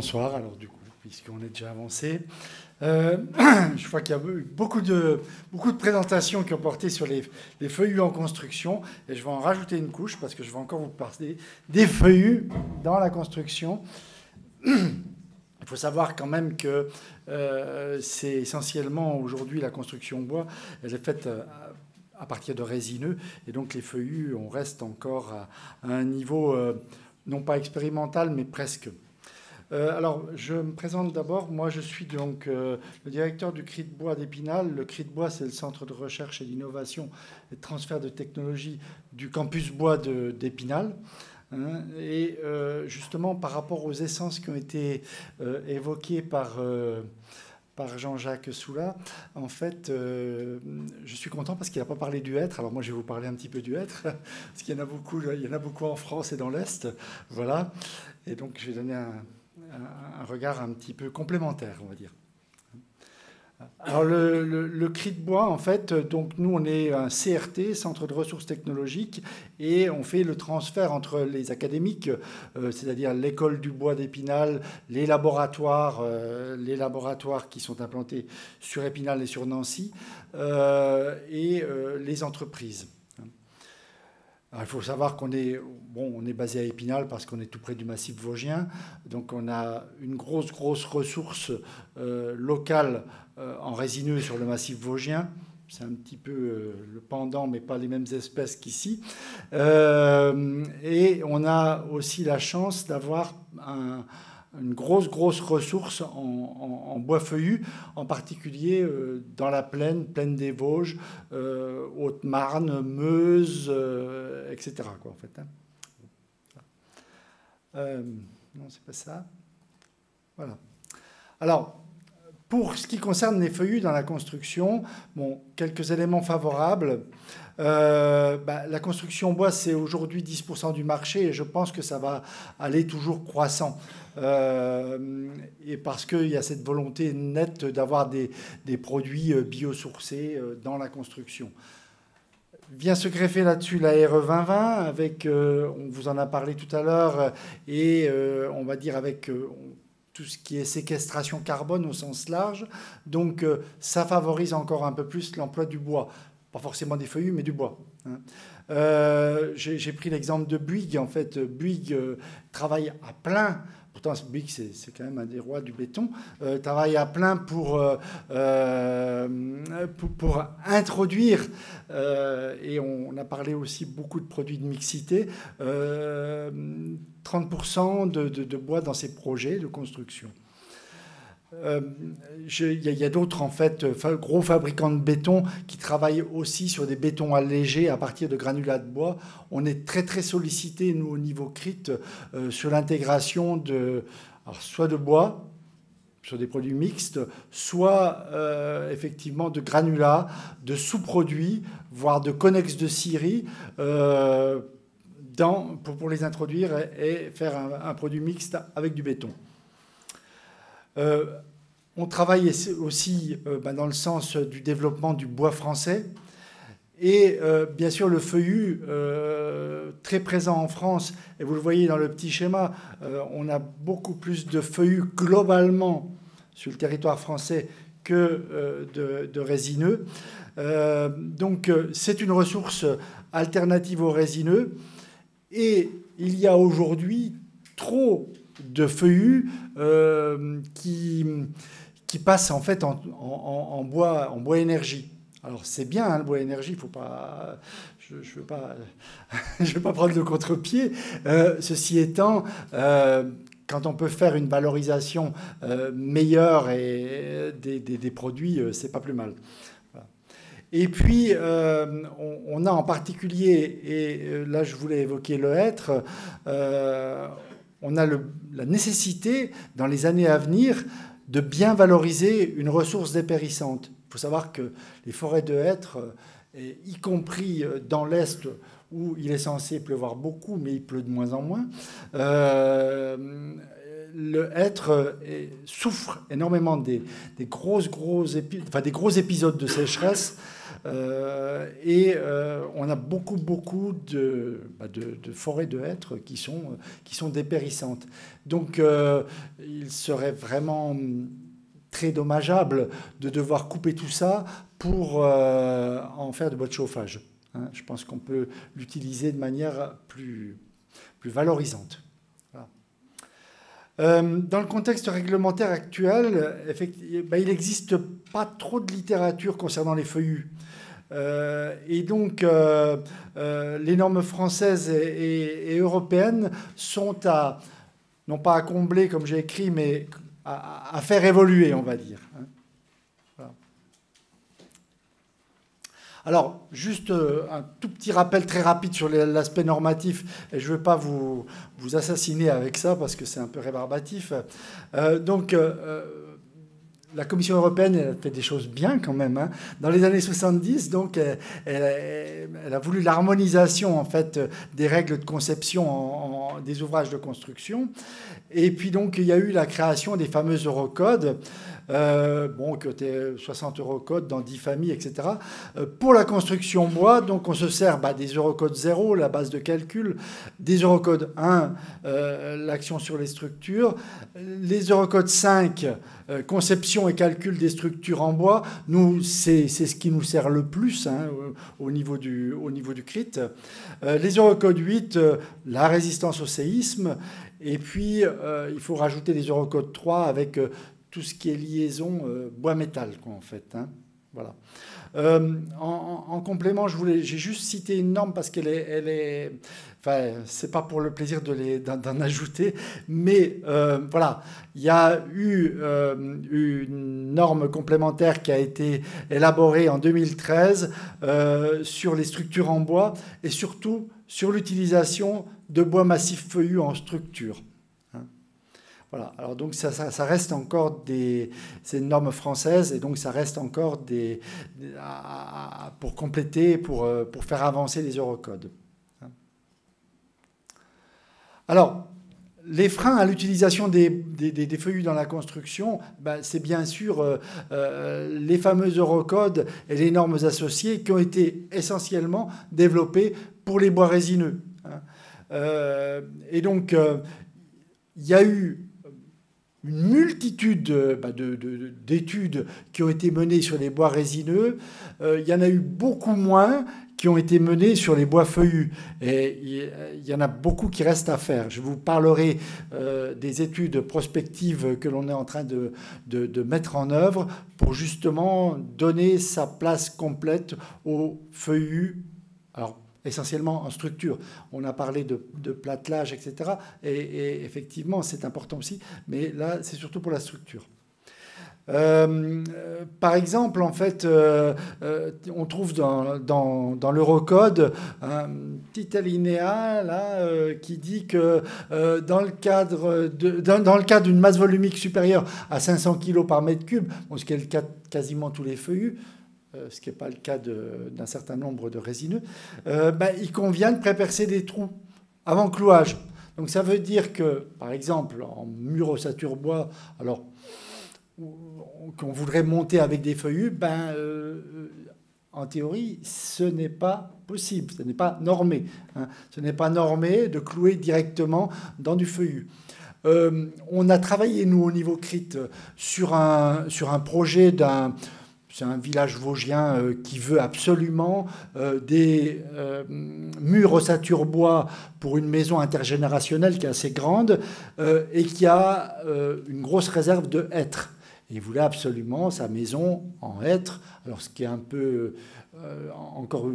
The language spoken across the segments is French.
bonsoir, alors du coup, puisqu'on est déjà avancé. Je vois qu'il y a eu beaucoup de présentations qui ont porté sur les feuillus en construction, et je vais en rajouter une couche, parce que je vais encore vous parler des feuillus dans la construction. Il faut savoir quand même que c'est essentiellement, aujourd'hui, la construction bois, elle est faite à partir de résineux, et donc les feuillus, on reste encore à un niveau, non pas expérimental, mais presque. Alors, je me présente d'abord. Moi, je suis donc le directeur du CRI de bois d'Épinal. Le CRI de bois, c'est le centre de recherche et d'innovation et de transfert de technologie du campus bois d'Épinal. Et justement, par rapport aux essences qui ont été évoquées par Jean-Jacques Soula, en fait, je suis content parce qu'il n'a pas parlé du hêtre. Alors moi, je vais vous parler un petit peu du hêtre, parce qu'il y en a beaucoup en France et dans l'Est. Voilà. Et donc, je vais donner un regard un petit peu complémentaire, on va dire. Alors, le CRI de bois, en fait, donc nous, on est un CRT, Centre de ressources technologiques, et on fait le transfert entre les académiques, c'est-à-dire l'école du bois d'Épinal, les laboratoires qui sont implantés sur Épinal et sur Nancy, et les entreprises. Alors, il faut savoir qu'on est, on est basé à Épinal parce qu'on est tout près du massif vosgien. Donc on a une grosse ressource locale en résineux sur le massif vosgien. C'est un petit peu le pendant, mais pas les mêmes espèces qu'ici. Et on a aussi la chance d'avoir une grosse ressource en bois feuillu, en particulier dans la plaine des Vosges, Haute-Marne, Meuse, etc. Quoi, en fait, hein. Non, c'est pas ça. Voilà. Alors, pour ce qui concerne les feuillus dans la construction, bon, quelques éléments favorables. La construction bois, c'est aujourd'hui 10% du marché, et je pense que ça va aller toujours croissant. Et parce qu'il y a cette volonté nette d'avoir des produits biosourcés dans la construction. Vient se greffer là-dessus la RE 2020, avec, on vous en a parlé tout à l'heure, et on va dire avec tout ce qui est séquestration carbone au sens large. Donc ça favorise encore un peu plus l'emploi du bois. Pas forcément des feuillus, mais du bois. J'ai pris l'exemple de Bouygues. En fait, Bouygues travaille à plein. Pourtant, Bouygues, c'est quand même un des rois du béton. Travaille à plein pour introduire, et on a parlé aussi beaucoup de produits de mixité, 30% de bois dans ces projets de construction. Il y a d'autres, en fait, gros fabricants de béton qui travaillent aussi sur des bétons allégés à partir de granulats de bois. On est très sollicité, nous, au niveau CRIT, sur l'intégration soit de bois, sur des produits mixtes, soit effectivement de granulats, de sous-produits, voire de connexes de scierie, pour les introduire et faire un produit mixte avec du béton. On travaille aussi dans le sens du développement du bois français. Et bien sûr, le feuillu, très présent en France, et vous le voyez dans le petit schéma, on a beaucoup plus de feuillus globalement sur le territoire français que de résineux. Donc c'est une ressource alternative aux résineux. Et il y a aujourd'hui trop de feuillus qui passent en fait en bois énergie. Alors c'est bien, hein, le bois énergie, faut pas, je veux pas prendre le contre-pied. Ceci étant, quand on peut faire une valorisation meilleure des produits, c'est pas plus mal. Voilà. Et puis, on a en particulier, et là je voulais évoquer le hêtre, on a la nécessité, dans les années à venir, de bien valoriser une ressource dépérissante. Il faut savoir que les forêts de hêtres, y compris dans l'Est, où il est censé pleuvoir beaucoup, mais il pleut de moins en moins, le hêtre souffre énormément des gros épisodes de sécheresse On a beaucoup de forêts de hêtres qui sont dépérissantes. Donc il serait vraiment très dommageable de devoir couper tout ça pour en faire de bois de chauffage. Hein. Je pense qu'on peut l'utiliser de manière plus valorisante. Voilà. Dans le contexte réglementaire actuel, il n'existe pas trop de littérature concernant les feuillus. Et donc, les normes françaises et européennes sont non pas à combler, comme j'ai écrit, mais à faire évoluer, on va dire. Voilà. Alors, juste un tout petit rappel très rapide sur l'aspect normatif, et je ne veux pas vous assassiner avec ça, parce que c'est un peu rébarbatif. La Commission européenne elle a fait des choses bien quand même. Hein. Dans les années 70, donc, elle a voulu l'harmonisation en fait des règles de conception des ouvrages de construction. Et puis donc il y a eu la création des fameux Eurocodes, qui étaient 60 Eurocodes dans 10 familles, etc. Pour la construction bois, donc on se sert des Eurocodes 0, la base de calcul, des Eurocodes 1, l'action sur les structures, les Eurocodes 5, conception et calcul des structures en bois. Nous, c'est ce qui nous sert le plus hein, au niveau du CRIT. Les Eurocodes 8, la résistance au séisme. Et puis, il faut rajouter les Eurocodes 3 avec tout ce qui est liaison bois-métal, en fait. Hein. Voilà. En complément, j'ai juste cité une norme parce qu'elle est enfin, c'est pas pour le plaisir d'en ajouter, mais voilà, il y a eu une norme complémentaire qui a été élaborée en 2013 sur les structures en bois et surtout sur l'utilisation de bois massif feuillu en structure. Voilà. Alors donc ça reste encore c'est une norme française et donc ça reste encore pour compléter, pour faire avancer les Eurocodes. Alors, les freins à l'utilisation des feuillus dans la construction, c'est bien sûr les fameux Eurocodes et les normes associées qui ont été essentiellement développées pour les bois résineux. Et donc, il y a eu une multitude d'études qui ont été menées sur les bois résineux. Il y en a eu beaucoup moins qui ont été menées sur les bois feuillus. Et il y en a beaucoup qui restent à faire. Je vous parlerai des études prospectives que l'on est en train de mettre en œuvre pour justement donner sa place complète aux feuillus. Alors, essentiellement en structure. On a parlé de platelage, etc. Et effectivement, c'est important aussi, mais là, c'est surtout pour la structure. Par exemple, en fait, on trouve dans l'Eurocode un petit alinéa là, qui dit que dans le cadre d'une masse volumique supérieure à 500 kg par mètre cube, ce qui est le cas de quasiment tous les feuillus, ce qui n'est pas le cas d'un certain nombre de résineux, il convient de prépercer des trous avant clouage. Donc ça veut dire que, par exemple, en mur ossature bois, alors qu'on voudrait monter avec des feuillus, en théorie, ce n'est pas possible, ce n'est pas normé. Hein. Ce n'est pas normé de clouer directement dans du feuillu. On a travaillé, nous, au niveau CRIT, sur un projet c'est un village vosgien qui veut absolument des murs ossature bois pour une maison intergénérationnelle qui est assez grande et qui a une grosse réserve de hêtres. Il voulait absolument sa maison en hêtres, alors ce qui est un peu encore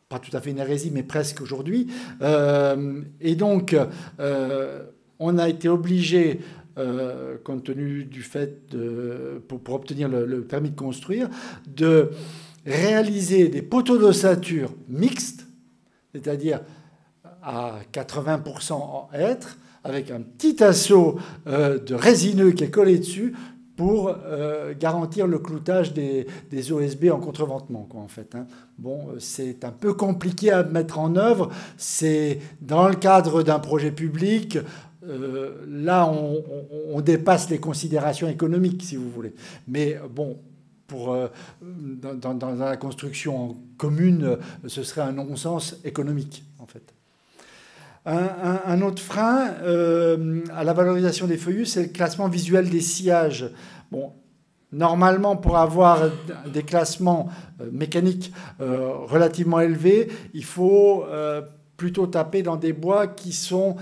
pas tout à fait une hérésie, mais presque aujourd'hui. Et donc, on a été obligé, compte tenu du fait, pour obtenir le permis de construire, de réaliser des poteaux d'ossature mixtes, c'est-à-dire à 80% en hêtre, avec un petit assaut de résineux qui est collé dessus pour garantir le cloutage des OSB en contreventement, en fait. Hein. Bon, c'est un peu compliqué à mettre en œuvre. C'est dans le cadre d'un projet public. Là, on dépasse les considérations économiques, si vous voulez. Mais bon, dans la construction commune, ce serait un non-sens économique, en fait. Un autre frein à la valorisation des feuillus, c'est le classement visuel des sillages. Bon, normalement, pour avoir des classements mécaniques relativement élevés, il faut plutôt taper dans des bois qui sont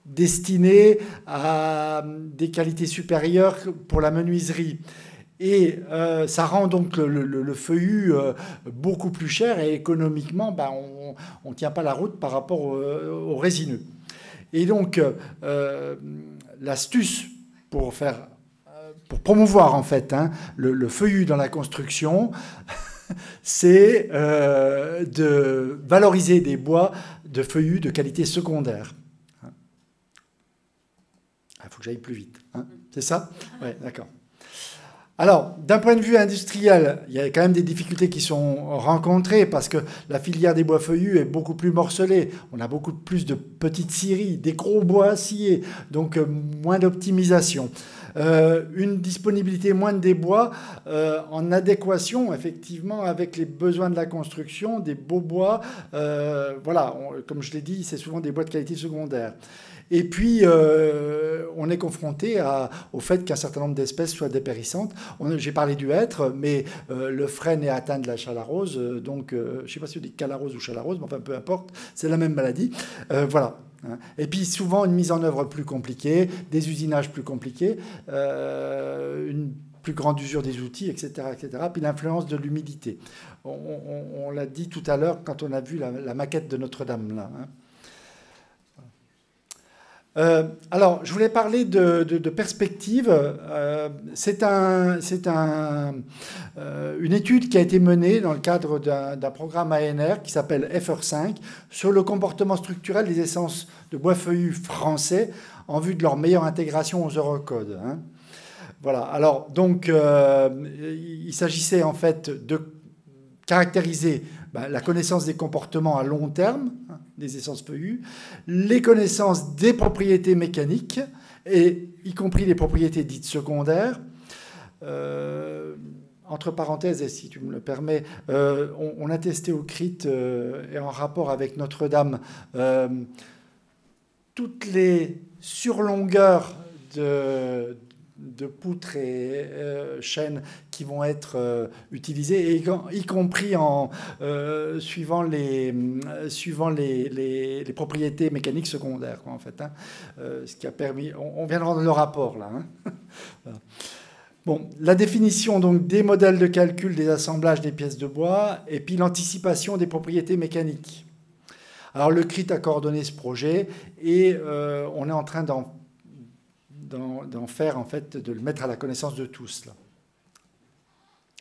destinés à des qualités supérieures pour la menuiserie. Et ça rend donc le feuillu beaucoup plus cher et économiquement, ben, on ne tient pas la route par rapport au résineux. Et donc, l'astuce pour promouvoir en fait le feuillu dans la construction, c'est de valoriser des bois de feuillus de qualité secondaire. Il faut que j'aille plus vite. Hein, c'est ça? Oui, d'accord. Alors, d'un point de vue industriel, il y a quand même des difficultés qui sont rencontrées parce que la filière des bois feuillus est beaucoup plus morcelée. On a beaucoup plus de petites scieries, des gros bois sciés, donc moins d'optimisation. Une disponibilité moindre des bois en adéquation, effectivement, avec les besoins de la construction, des beaux bois. Voilà, comme je l'ai dit, c'est souvent des bois de qualité secondaire. Et puis, on est confronté au fait qu'un certain nombre d'espèces soient dépérissantes. J'ai parlé du hêtre, mais le frêne est atteint de la chalarose. Donc, je ne sais pas si on dit calarose ou chalarose, mais enfin, peu importe, c'est la même maladie. Voilà. Et puis, souvent, une mise en œuvre plus compliquée, des usinages plus compliqués, une plus grande usure des outils, etc., etc. Puis l'influence de l'humidité. On l'a dit tout à l'heure quand on a vu la maquette de Notre-Dame, là. Alors, je voulais parler de perspective. C'est une étude qui a été menée dans le cadre d'un programme ANR qui s'appelle FR5 sur le comportement structurel des essences de bois feuillus français en vue de leur meilleure intégration aux Eurocodes. Hein. Voilà. Alors, donc, il s'agissait en fait de caractériser la connaissance des comportements à long terme, des essences feuillues, les connaissances des propriétés mécaniques, et y compris les propriétés dites secondaires. Entre parenthèses, et si tu me le permets, on a testé au CRIT et en rapport avec Notre-Dame toutes les surlongueurs de poutres et chaînes qui vont être utilisées, y compris suivant les propriétés mécaniques secondaires, quoi, en fait. Hein. Ce qui a permis... On vient de rendre le rapport, là. Hein. Voilà. Bon, la définition donc, des modèles de calcul des assemblages des pièces de bois et puis l'anticipation des propriétés mécaniques. Alors, le CRIT a coordonné ce projet et on est en train d'en faire, en fait, de le mettre à la connaissance de tous. Là.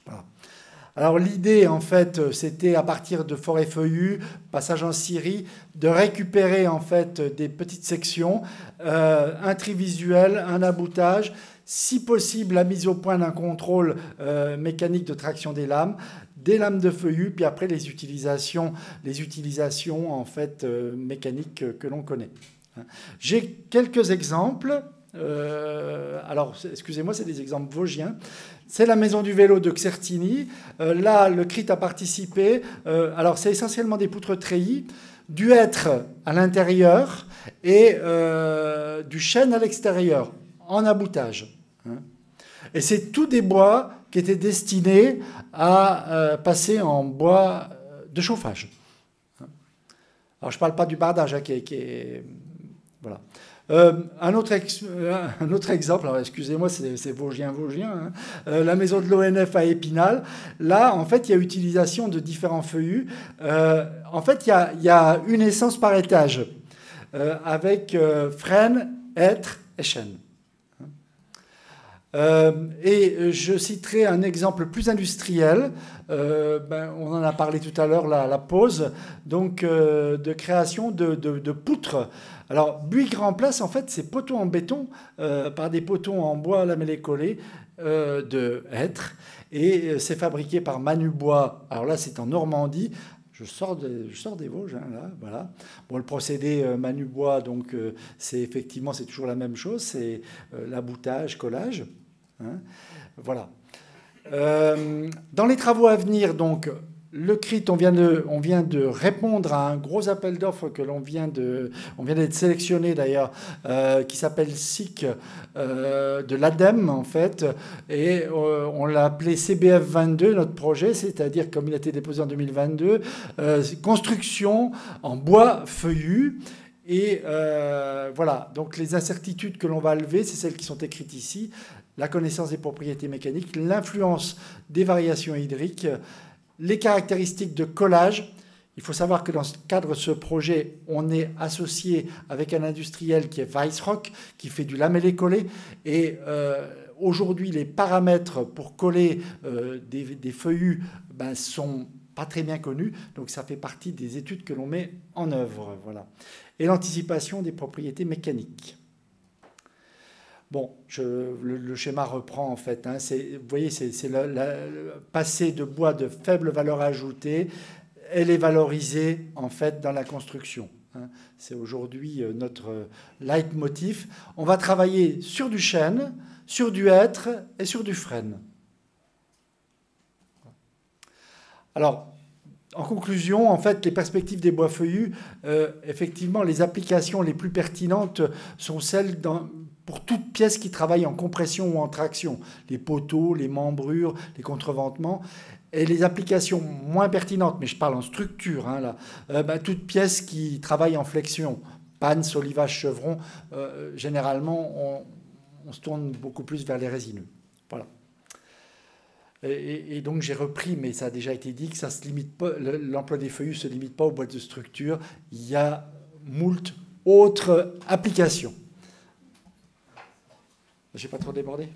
Voilà. Alors l'idée, en fait, c'était à partir de forêts feuillues, passage en scierie, de récupérer, en fait, des petites sections, un tri visuel, un aboutage, si possible la mise au point d'un contrôle mécanique de traction des lames de feuillus, puis après les utilisations en fait, mécaniques que l'on connaît. J'ai quelques exemples. Alors, excusez-moi, c'est des exemples vosgiens. C'est la maison du vélo de Xertini. Là, le CRIT a participé. Alors, c'est essentiellement des poutres treillis, du hêtre à l'intérieur et du chêne à l'extérieur, en aboutage. Et c'est tous des bois qui étaient destinés à passer en bois de chauffage. Alors, je ne parle pas du bardage, hein, qui est... Voilà. Un autre exemple, alors excusez-moi, c'est vosgien, hein, la maison de l'ONF à Épinal. Là, en fait, il y a utilisation de différents feuillus. En fait, il y a une essence par étage, avec frêne, hêtre et chêne. Et je citerai un exemple plus industriel. On en a parlé tout à l'heure, la pose, donc de création de poutres. Alors, Bouygues remplace en fait ces poteaux en béton par des poteaux en bois lamellé collé de hêtre. Et c'est fabriqué par Manubois. Alors là, c'est en Normandie. Je sors des Vosges, hein, là, voilà. Bon, le procédé Manubois, donc c'est toujours la même chose, c'est l'aboutage, collage. Hein, voilà. Dans les travaux à venir, donc, le CRIT, on vient de répondre à un gros appel d'offres que on vient d'être sélectionné d'ailleurs, qui s'appelle SIC de l'ADEME en fait, et on l'a appelé CBF 22 notre projet, c'est-à-dire comme il a été déposé en 2022, construction en bois feuillu. Et voilà, donc les incertitudes que l'on va lever, c'est celles qui sont écrites ici. La connaissance des propriétés mécaniques, l'influence des variations hydriques, les caractéristiques de collage. Il faut savoir que dans le cadre de ce projet, on est associé avec un industriel qui est Weissrock, qui fait du lamellé-collé. Et aujourd'hui, les paramètres pour coller des feuillus sont pas très bien connus. Donc ça fait partie des études que l'on met en œuvre. Voilà. Et l'anticipation des propriétés mécaniques. Bon, le schéma reprend en fait. Hein, vous voyez, c'est passer de bois de faible valeur ajoutée, elle est valorisée en fait dans la construction. Hein. C'est aujourd'hui notre leitmotiv. On va travailler sur du chêne, sur du hêtre et sur du frêne. Alors, en conclusion, en fait, les perspectives des bois feuillus, effectivement, les applications les plus pertinentes sont celles pour toute pièce qui travaille en compression ou en traction, les poteaux, les membrures, les contreventements, et les applications moins pertinentes, mais je parle en structure, hein, là, toute pièce qui travaille en flexion, panne, solivage, chevron, généralement, on se tourne beaucoup plus vers les résineux. Voilà. Et donc j'ai repris, mais ça a déjà été dit, que ça se limite pas, l'emploi des feuillus ne se limite pas aux boîtes de structure, il y a moult autres applications. J'ai pas trop débordé ?